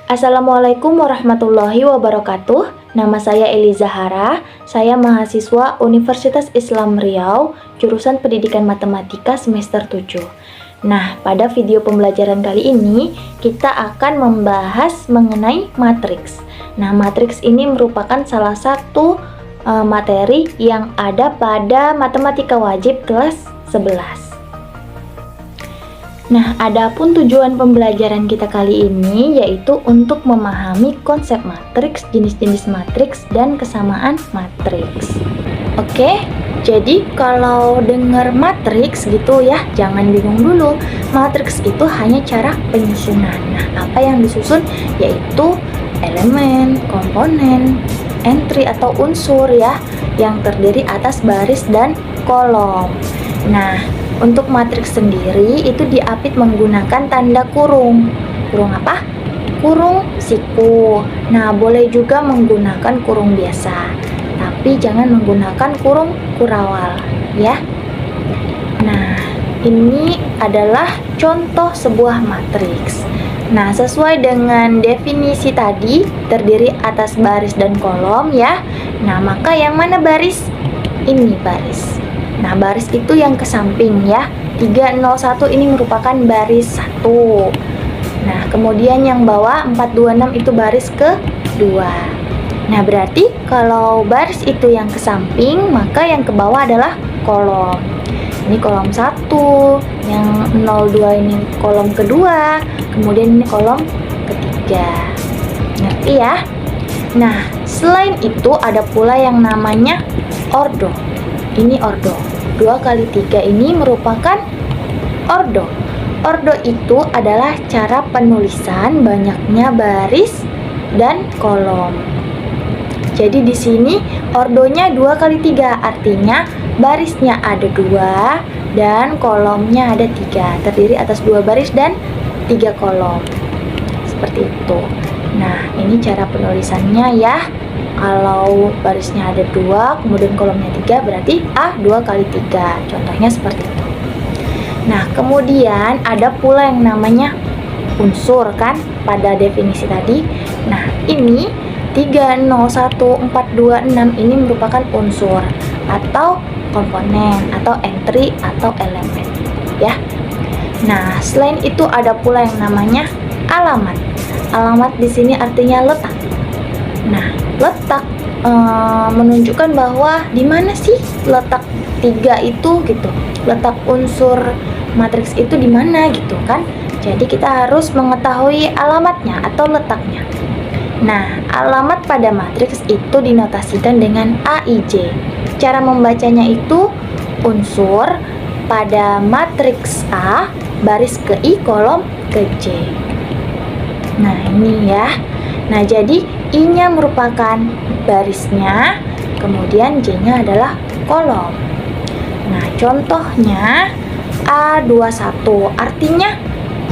Assalamualaikum warahmatullahi wabarakatuh. Nama saya Eli Zahara. Saya mahasiswa Universitas Islam Riau, jurusan Pendidikan Matematika semester 7. Nah, pada video pembelajaran kali ini kita akan membahas mengenai matriks. Nah, matriks ini merupakan salah satu materi yang ada pada matematika wajib kelas 11. Nah, adapun tujuan pembelajaran kita kali ini yaitu untuk memahami konsep matriks, jenis-jenis matriks, dan kesamaan matriks. Oke, jadi kalau dengar matriks gitu ya, jangan bingung dulu. Matriks itu hanya cara penyusunan. Nah, apa yang disusun yaitu elemen, komponen, entry atau unsur ya, yang terdiri atas baris dan kolom. Nah, untuk matriks sendiri itu diapit menggunakan tanda kurung. Kurung apa? Kurung siku. Nah, boleh juga menggunakan kurung biasa, tapi jangan menggunakan kurung kurawal ya. Nah, ini adalah contoh sebuah matriks. Nah, sesuai dengan definisi tadi, terdiri atas baris dan kolom ya. Nah, maka yang mana baris? Ini baris. Nah, baris itu yang ke samping ya. 301 ini merupakan baris 1. Nah, kemudian yang bawah 426 itu baris kedua. Nah, berarti kalau baris itu yang ke samping, maka yang ke bawah adalah kolom. Ini kolom 1, yang 02 ini kolom kedua, kemudian ini kolom ketiga. Ngerti ya? Nah, selain itu ada pula yang namanya ordo. Ini ordo. 2 kali 3 ini merupakan ordo. Ordo itu adalah cara penulisan banyaknya baris dan kolom. Jadi di sini ordonya 2 kali 3, artinya barisnya ada 2 dan kolomnya ada 3. Terdiri atas 2 baris dan 3 kolom. Seperti itu. Nah, ini cara penulisannya ya. Kalau barisnya ada 2, kemudian kolomnya 3, berarti A 2 kali 3. Contohnya seperti itu. Nah, kemudian ada pula yang namanya unsur kan pada definisi tadi. Nah, ini 301, 426 ini merupakan unsur atau komponen atau entry atau elemen ya. Nah, selain itu ada pula yang namanya alamat. Alamat di sini artinya letak. Nah, letak menunjukkan bahwa di mana sih letak 3 itu gitu. Letak unsur matriks itu di mana gitu kan. Jadi kita harus mengetahui alamatnya atau letaknya. Nah, alamat pada matriks itu dinotasikan dengan AIJ. Cara membacanya itu unsur pada matriks A baris ke I kolom ke J. Nah, ini ya. Nah, jadi I-nya merupakan barisnya, kemudian J-nya adalah kolom. Nah, contohnya A21, artinya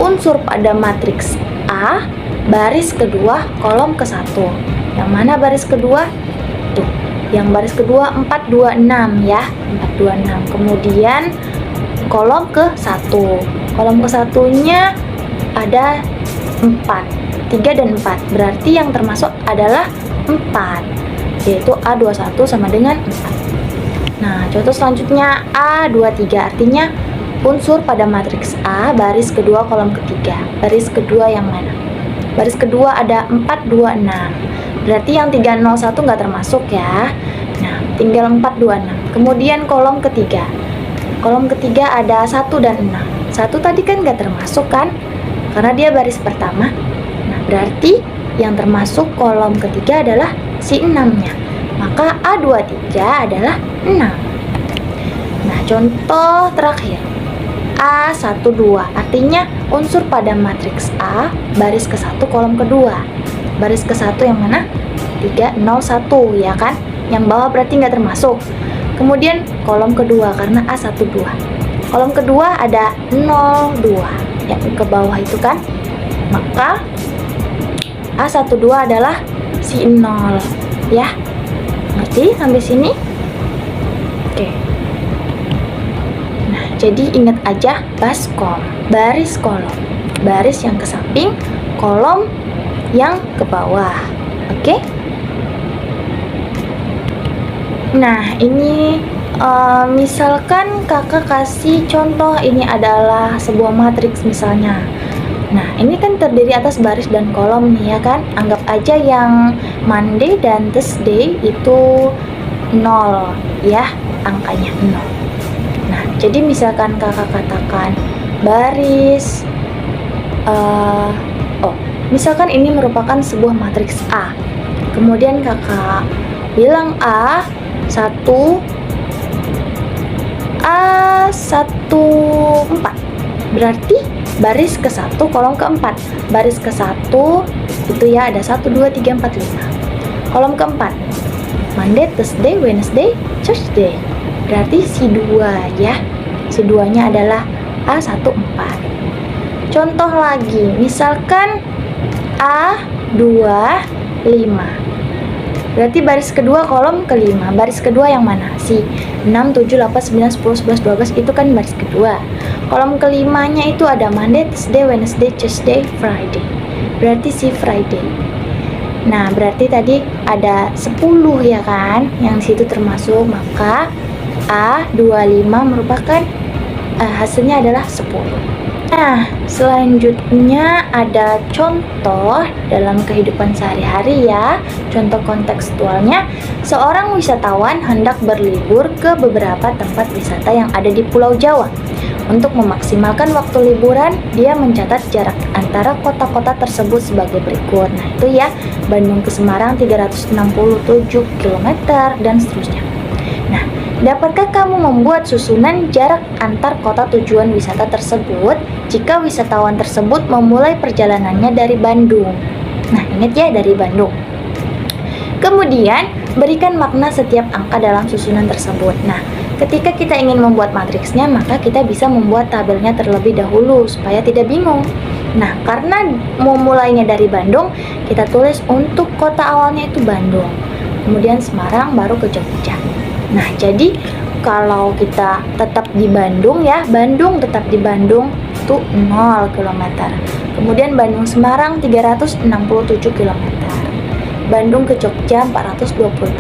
unsur pada matriks A, baris kedua, kolom ke-1. Yang mana baris kedua? Tuh, yang baris kedua 426 ya, 426. Kemudian kolom ke-1. Kolom ke-1-nya ada 4. 3 dan 4, berarti yang termasuk adalah 4, yaitu A21 sama dengan 4. Nah, contoh selanjutnya A23, artinya unsur pada matriks A, baris kedua, kolom ketiga. Baris kedua yang mana? Baris kedua ada 426, berarti yang 301 nggak termasuk ya. Nah, tinggal 426. Kemudian kolom ketiga. Kolom ketiga ada 1 dan 6. 1 tadi kan nggak termasuk kan? Karena dia baris pertama. Berarti yang termasuk kolom ketiga adalah si 6-nya. Maka A23 adalah 6. Nah, contoh terakhir. A12, artinya unsur pada matriks A, baris ke-1, kolom kedua. Baris ke-1 yang mana? 301 ya kan? Yang bawah berarti nggak termasuk. Kemudian kolom kedua karena A12. Kolom kedua ada 02 yang ke bawah itu kan? Maka A12 adalah si 0 ya. Ngerti sampai sini? Oke. Nah, jadi ingat aja baskom, baris kolom. Baris yang ke samping, kolom yang ke bawah. Oke? Nah, ini misalkan kakak kasih contoh, ini adalah sebuah matriks misalnya. Nah, ini kan terdiri atas baris dan kolom nih ya kan. Anggap aja yang Monday dan Thursday itu 0 ya, angkanya 0. Nah, jadi misalkan kakak katakan baris misalkan ini merupakan sebuah matriks A. Kemudian kakak bilang A1 A14. Berarti baris ke-1 kolom ke-4. Baris ke-1 itu ya ada 1 2 3 4 5. Kolom ke-4 Monday, Tuesday, Wednesday, Thursday. Berarti si 2 ya. Si 2-nya adalah A14. Contoh lagi, misalkan A25. Berarti baris kedua kolom ke-5. Baris kedua yang mana? Si 6, 7, 8, 9, 10, 11, 12 itu kan baris kedua. Kolom ke-5-nya itu ada Monday, Tuesday, Wednesday, Thursday, Friday. Berarti si Friday. Nah, berarti tadi ada 10 ya kan, yang disitu termasuk, maka A25 merupakan hasilnya adalah 10. Nah, selanjutnya ada contoh dalam kehidupan sehari-hari ya. Contoh kontekstualnya, seorang wisatawan hendak berlibur ke beberapa tempat wisata yang ada di Pulau Jawa. Untuk memaksimalkan waktu liburan, dia mencatat jarak antara kota-kota tersebut sebagai berikut. Nah, itu ya, Bandung ke Semarang 367 km dan seterusnya. Nah, dapatkah kamu membuat susunan jarak antar kota tujuan wisata tersebut jika wisatawan tersebut memulai perjalanannya dari Bandung? Nah, ingat ya, dari Bandung. Kemudian, berikan makna setiap angka dalam susunan tersebut. Nah, ketika kita ingin membuat matriksnya, maka kita bisa membuat tabelnya terlebih dahulu supaya tidak bingung. Nah, karena memulainya dari Bandung, kita tulis untuk kota awalnya itu Bandung. Kemudian Semarang, baru ke Jogja. Nah, jadi kalau kita tetap di Bandung ya, Bandung tetap di Bandung itu 0 km. Kemudian Bandung Semarang 367 km. Bandung ke Jogja 428.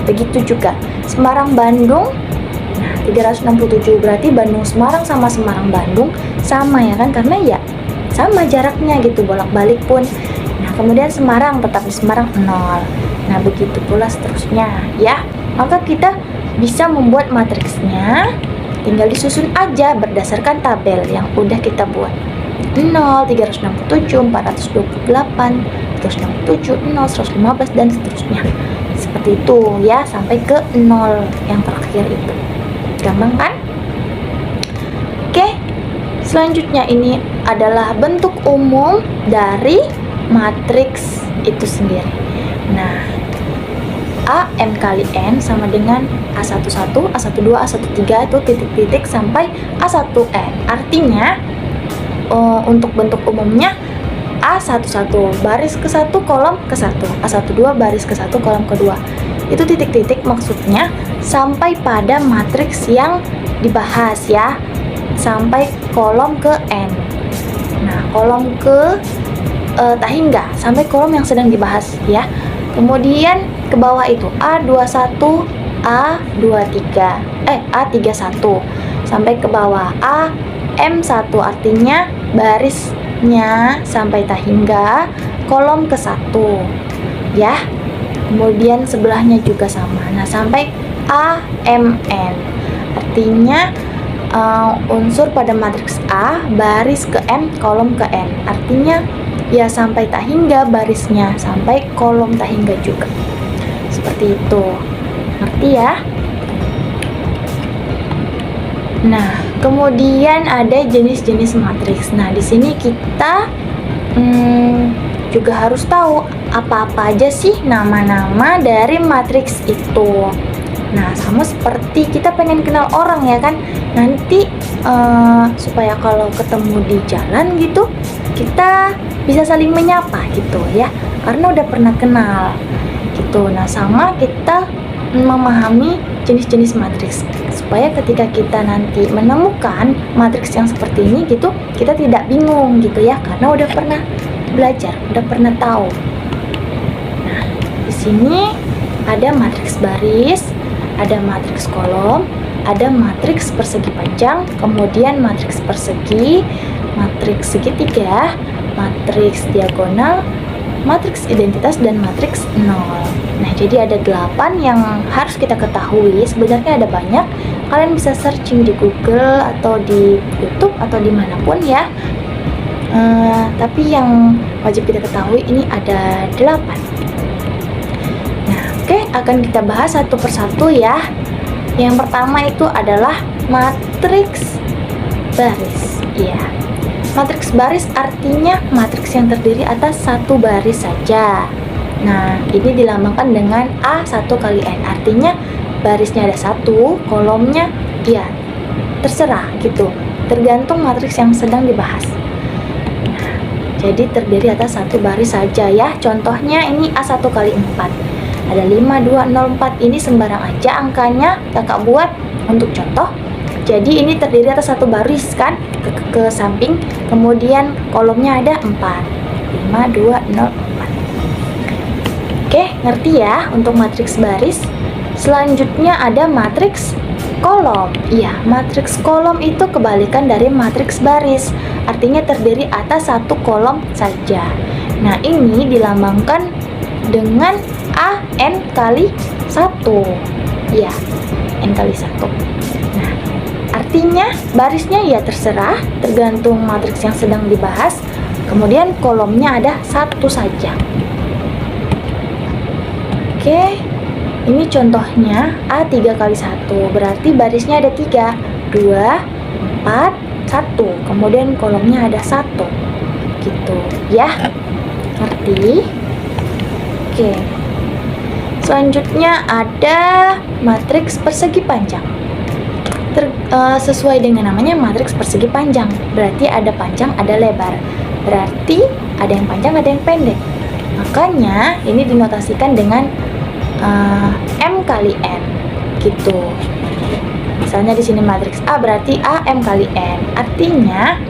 Begitu juga Semarang Bandung. Nah, 367 berarti Bandung Semarang sama Semarang Bandung sama ya kan, karena ya sama jaraknya gitu, bolak-balik pun. Nah, kemudian Semarang tetap di Semarang 0. Nah, begitu pula seterusnya ya. Maka kita bisa membuat matriksnya, tinggal disusun aja berdasarkan tabel yang udah kita buat. 0, 367, 428, 367, 0, 115 dan seterusnya. Seperti itu ya, sampai ke 0 yang terakhir itu. Gampang kan? Oke. Selanjutnya ini adalah bentuk umum dari matriks itu sendiri. Nah, A M kali N sama dengan A11, A12, A13 itu titik-titik sampai A1N. Artinya untuk bentuk umumnya A11 baris ke-1 kolom ke-1, A12 baris ke-1 kolom ke-2. Itu titik-titik maksudnya sampai pada matriks yang dibahas ya, sampai kolom ke N. Nah, kolom ke tak hingga sampai kolom yang sedang dibahas ya. Kemudian ke bawah itu A21, A31 sampai ke bawah AM1, artinya barisnya sampai tak hingga kolom ke-1 ya. Kemudian sebelahnya juga sama. Nah, sampai AMN, artinya unsur pada matriks A baris ke M kolom ke N, artinya ya sampai tak hingga barisnya sampai kolom tak hingga juga. Seperti itu. Ngerti ya? Nah, kemudian ada jenis-jenis matriks. Nah, di sini kita juga harus tahu apa-apa aja sih nama-nama dari matriks itu. Nah, sama seperti kita pengen kenal orang ya kan, nanti supaya kalau ketemu di jalan gitu kita bisa saling menyapa gitu ya, karena udah pernah kenal gitu. Nah, sama kita memahami jenis-jenis matriks supaya ketika kita nanti menemukan matriks yang seperti ini gitu, kita tidak bingung gitu ya, karena udah pernah belajar, udah pernah tahu. Nah, di sini ada matriks baris, ada matriks kolom, ada matriks persegi panjang, kemudian matriks persegi, matriks segitiga, matriks diagonal, matriks identitas, dan matriks nol. Nah, jadi ada 8 yang harus kita ketahui. Sebenarnya ada banyak. Kalian bisa searching di Google atau di YouTube atau dimanapun ya. Tapi yang wajib kita ketahui ini ada 8. Nah, oke, akan kita bahas satu persatu ya. Yang pertama itu adalah matriks baris. Ya, matriks baris artinya matriks yang terdiri atas satu baris saja. Nah, ini dilambangkan dengan A1 kali N. Artinya barisnya ada satu, kolomnya ya terserah gitu. Tergantung matriks yang sedang dibahas. Nah, jadi terdiri atas satu baris saja ya. Contohnya ini A1 kali 4. Ada 5, 2, 0, 4. Ini sembarang aja angkanya kakak buat untuk contoh. Jadi ini terdiri atas satu baris kan, ke samping, kemudian kolomnya ada 4. 5, 2, 0, 4. Oke, ngerti ya untuk matriks baris. Selanjutnya ada matriks kolom. Iya, matriks kolom itu kebalikan dari matriks baris. Artinya terdiri atas satu kolom saja. Nah, ini dilambangkan dengan A N kali 1. Ya, N kali 1. Nah, artinya barisnya ya terserah, tergantung matriks yang sedang dibahas. Kemudian kolomnya ada satu saja. Oke, ini contohnya A3 kali 1. Berarti barisnya ada 3. 2, 4, 1. Kemudian kolomnya ada 1. Gitu ya. Ngerti? Oke. Selanjutnya ada matriks persegi panjang. Sesuai dengan namanya matriks persegi panjang, berarti ada panjang, ada lebar. Berarti ada yang panjang, ada yang pendek. Makanya ini dinotasikan dengan M kali N gitu. Misalnya di sini matriks A berarti A M kali N. Artinya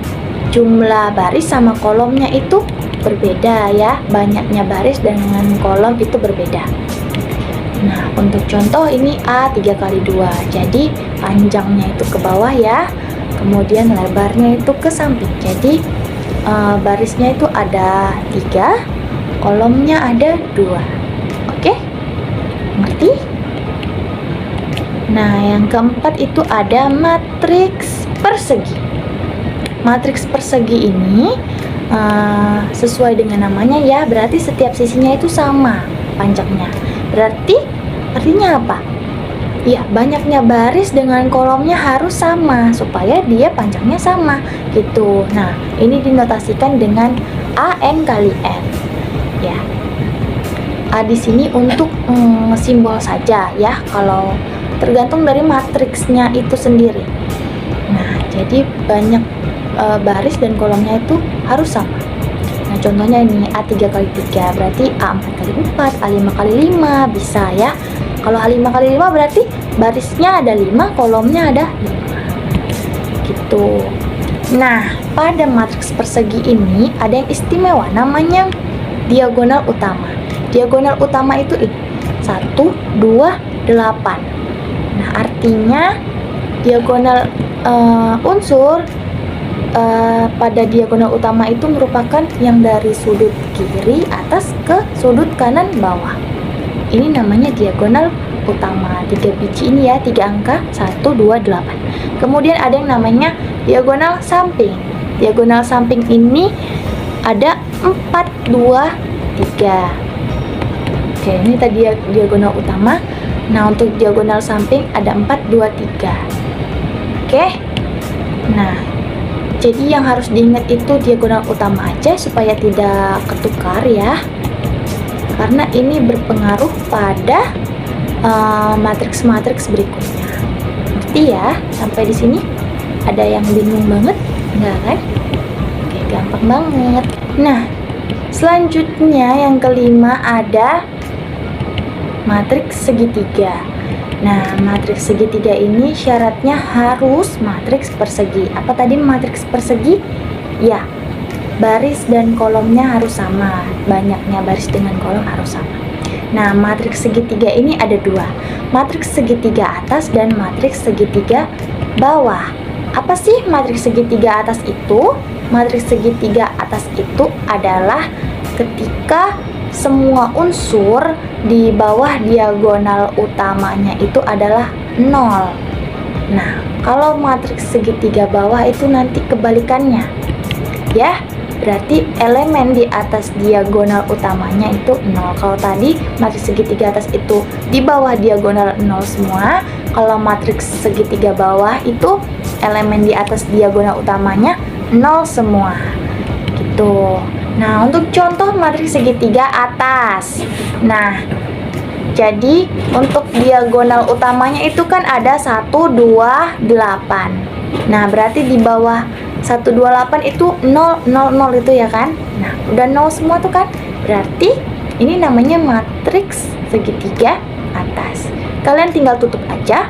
jumlah baris sama kolomnya itu berbeda ya. Banyaknya baris dengan kolom itu berbeda. Nah, untuk contoh ini A3 kali 2. Jadi panjangnya itu ke bawah ya. Kemudian lebarnya itu ke samping. Jadi barisnya itu ada 3, kolomnya ada 2. Oke? Ngerti? Nah, yang keempat itu ada matriks persegi. Matriks persegi ini sesuai dengan namanya ya, berarti setiap sisinya itu sama panjangnya. Berarti artinya apa? Ya, banyaknya baris dengan kolomnya harus sama supaya dia panjangnya sama gitu. Nah, ini dinotasikan dengan AN kali N. Ya. A di sini untuk simbol saja ya, kalau tergantung dari matriksnya itu sendiri. Nah, jadi banyak baris dan kolomnya itu harus sama. Nah, contohnya ini A3 kali 3 berarti A4 kali 4, A5 kali 5 bisa ya. Kalau A5 kali 5 berarti barisnya ada 5, kolomnya ada 5 gitu. Nah, pada matriks persegi ini ada yang istimewa namanya diagonal utama. Diagonal utama itu 1, 2, 8. Nah, artinya diagonal unsur pada diagonal utama itu merupakan yang dari sudut kiri atas ke sudut kanan bawah. Ini namanya diagonal utama. 3 biji ini ya, 3 angka, 1, 2, 8. Kemudian ada yang namanya diagonal samping. Diagonal samping ini ada 4, 2, 3. Oke, ini tadi diagonal utama. Nah, untuk diagonal samping ada 4, 2, 3. Oke. Nah, jadi yang harus diingat itu diagonal utama aja supaya tidak ketukar ya. Karena ini berpengaruh pada matriks-matriks berikutnya. Ngerti ya? Sampai di sini ada yang bingung banget? Enggak kan? Oke, gampang banget. Nah, selanjutnya yang kelima ada matriks segitiga. Nah, matriks segitiga ini syaratnya harus matriks persegi. Apa tadi matriks persegi? Ya, baris dan kolomnya harus sama, banyaknya baris dengan kolom harus sama. Nah, matriks segitiga ini ada dua, matriks segitiga atas dan matriks segitiga bawah. Apa sih matriks segitiga atas itu? Matriks segitiga atas itu adalah ketika semua unsur di bawah diagonal utamanya itu adalah 0. Nah, kalau matriks segitiga bawah itu nanti kebalikannya. Ya, berarti elemen di atas diagonal utamanya itu 0. Kalau tadi matriks segitiga atas itu di bawah diagonal 0 semua, kalau matriks segitiga bawah itu elemen di atas diagonal utamanya 0 semua. Gitu. Nah, untuk contoh matriks segitiga atas. Nah, jadi untuk diagonal utamanya itu kan ada 1, 2, 8. Nah, berarti di bawah 1, 2, 8 itu 0, 0, 0 itu ya kan? Nah, udah 0 semua tuh kan? Berarti ini namanya matriks segitiga atas. Kalian tinggal tutup aja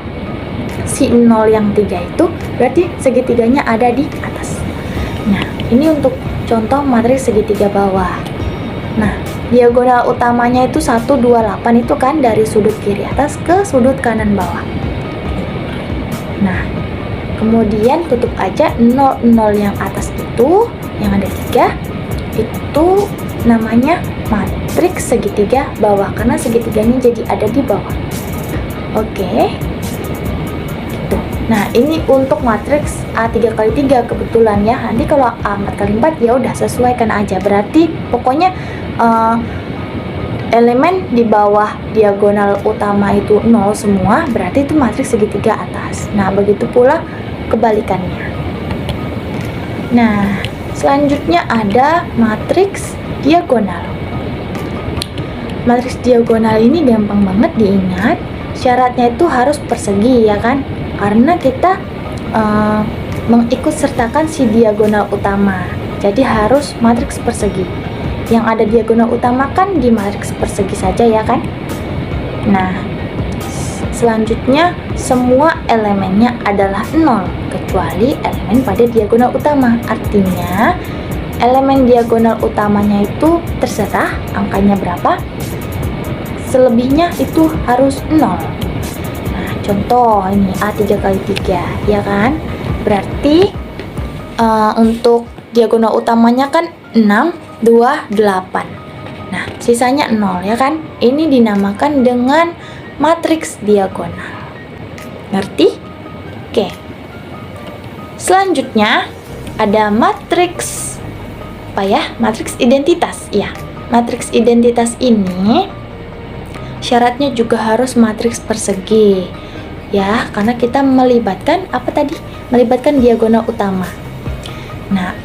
si 0 yang 3 itu, berarti segitiganya ada di atas. Nah, ini untuk contoh matriks segitiga bawah. Nah, diagonal utamanya itu 1, 2, 8 itu kan dari sudut kiri atas ke sudut kanan bawah. Nah, kemudian tutup aja 0, 0 yang atas itu, yang ada 3, itu namanya matriks segitiga bawah, karena segitiganya jadi ada di bawah. Oke. Nah, ini untuk matriks A3x3 kebetulan ya. Nanti kalau A4x4 ya udah sesuaikan aja. Berarti pokoknya elemen di bawah diagonal utama itu 0 semua, berarti itu matriks segitiga atas. Nah, begitu pula kebalikannya. Nah, selanjutnya ada matriks diagonal. Matriks diagonal ini gampang banget diingat. Syaratnya itu harus persegi ya kan? Karena kita mengikut sertakan si diagonal utama, jadi harus matriks persegi. Yang ada diagonal utama kan di matriks persegi saja ya kan. Nah, selanjutnya semua elemennya adalah 0 kecuali elemen pada diagonal utama. Artinya elemen diagonal utamanya itu terserah angkanya berapa, selebihnya itu harus 0. Contoh ini A3x3 ya kan, berarti untuk diagonal utamanya kan 6, 2, 8. Nah, sisanya 0 ya kan. Ini dinamakan dengan matriks diagonal. Ngerti? Oke. Selanjutnya ada matriks apa ya? Matriks identitas. Ya, matriks identitas ini syaratnya juga harus matriks persegi. Ya, karena kita melibatkan apa tadi? Melibatkan diagonal utama. Nah,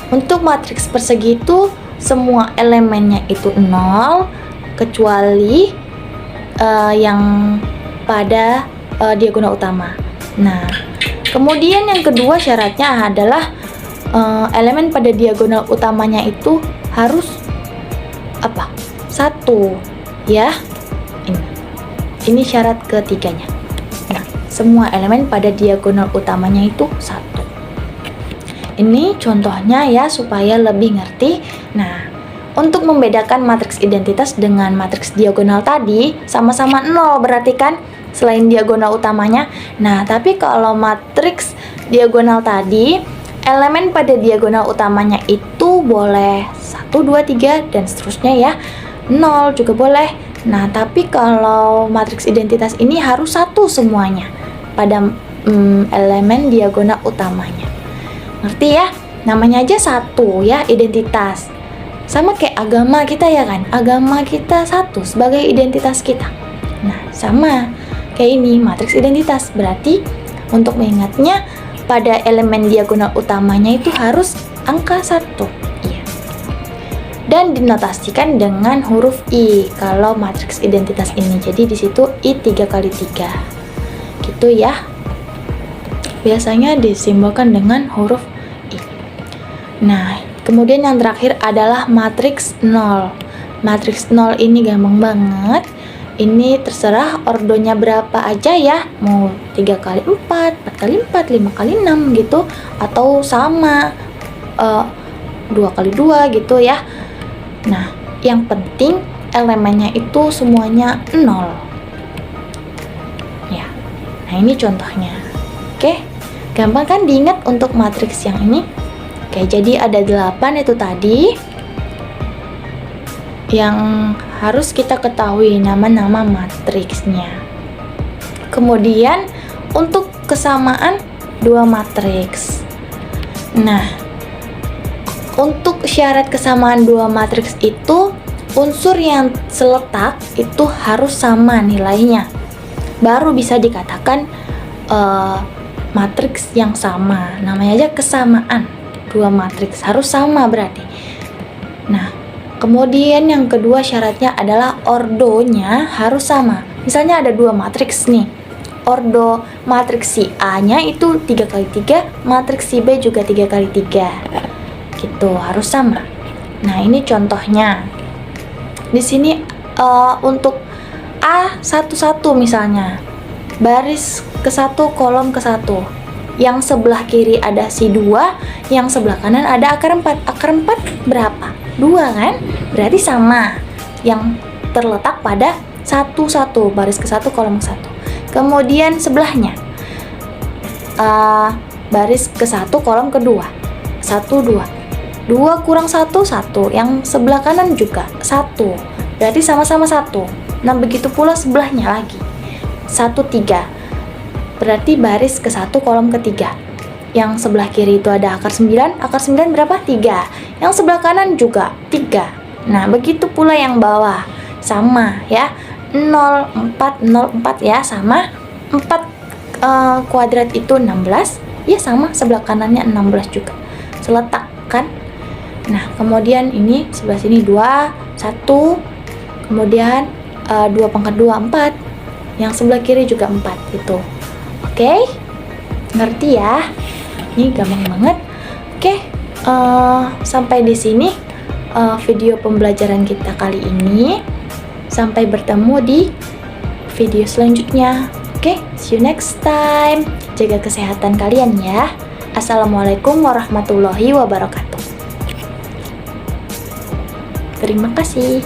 untuk matriks persegi itu semua elemennya itu 0 kecuali yang pada diagonal utama. Nah, kemudian yang kedua syaratnya adalah elemen pada diagonal utamanya itu harus apa? 1 ya. Ini syarat ketiganya. Nah, semua elemen pada diagonal utamanya itu 1. Ini contohnya ya supaya lebih ngerti. Nah, untuk membedakan matriks identitas dengan matriks diagonal tadi, sama-sama 0 berarti kan selain diagonal utamanya. Nah, tapi kalau matriks diagonal tadi, elemen pada diagonal utamanya itu boleh 1, 2, 3 dan seterusnya ya. 0 juga boleh. Nah, tapi kalau matriks identitas ini harus 1 semuanya pada elemen diagonal utamanya. Ngerti ya? Namanya aja 1 ya, identitas. Sama kayak agama kita ya kan? Agama kita 1 sebagai identitas kita. Nah, sama kayak ini matriks identitas. Berarti untuk mengingatnya pada elemen diagonal utamanya itu harus angka 1. Dan dinotasikan dengan huruf I kalau matriks identitas ini. Jadi di situ I 3x3 gitu ya. Biasanya disimbolkan dengan huruf I. Nah, kemudian yang terakhir adalah matriks 0. Matriks 0 ini gampang banget. Ini terserah ordonya berapa aja ya. Mau 3x4, 4x4, 5x6 gitu, atau sama 2 kali 2 gitu ya. Nah, yang penting elemennya itu semuanya 0 ya. Nah, ini contohnya. Oke, gampang kan diingat untuk matriks yang ini? Oke, jadi ada 8 itu tadi yang harus kita ketahui nama-nama matriksnya. Kemudian untuk kesamaan dua matriks. Nah, untuk syarat kesamaan dua matriks itu unsur yang seletak itu harus sama nilainya. Baru bisa dikatakan matriks yang sama. Namanya aja kesamaan. Dua matriks harus sama berarti. Nah, kemudian yang kedua syaratnya adalah ordonya harus sama. Misalnya ada dua matriks nih. Ordo matriks si A-nya itu 3 kali 3, matriks si B juga 3 kali 3. Gitu, harus sama. Nah, ini contohnya. Di sini untuk A11 misalnya. Baris ke-1, kolom ke-1. Yang sebelah kiri ada si 2, yang sebelah kanan ada akar 4. Akar 4 berapa? 2 kan? Berarti sama. Yang terletak pada 1, baris ke-1, kolom ke-1. Kemudian sebelahnya baris ke-1, kolom ke-2. 1, 2. 2 kurang 1, 1. Yang sebelah kanan juga 1. Berarti sama-sama 1. Nah, begitu pula sebelahnya lagi. 1, 3. Berarti baris ke-1, kolom ke-3. Yang sebelah kiri itu ada akar 9. Akar 9 berapa? 3. Yang sebelah kanan juga 3. Nah, begitu pula yang bawah. Sama ya. 0, 4, 0, 4 ya. Sama. 4 kuadrat itu 16. Ya sama, sebelah kanannya 16 juga. Seletak kan? Nah, kemudian ini sebelah sini 2, 1. Kemudian 2 pangkat 2, 4. Yang sebelah kiri juga 4 gitu. Oke? Ngerti ya? Ini gampang banget. Oke, sampai di sini video pembelajaran kita kali ini. Sampai bertemu di video selanjutnya. Oke, see you next time. Jaga kesehatan kalian ya. Assalamualaikum warahmatullahi wabarakatuh. Terima kasih.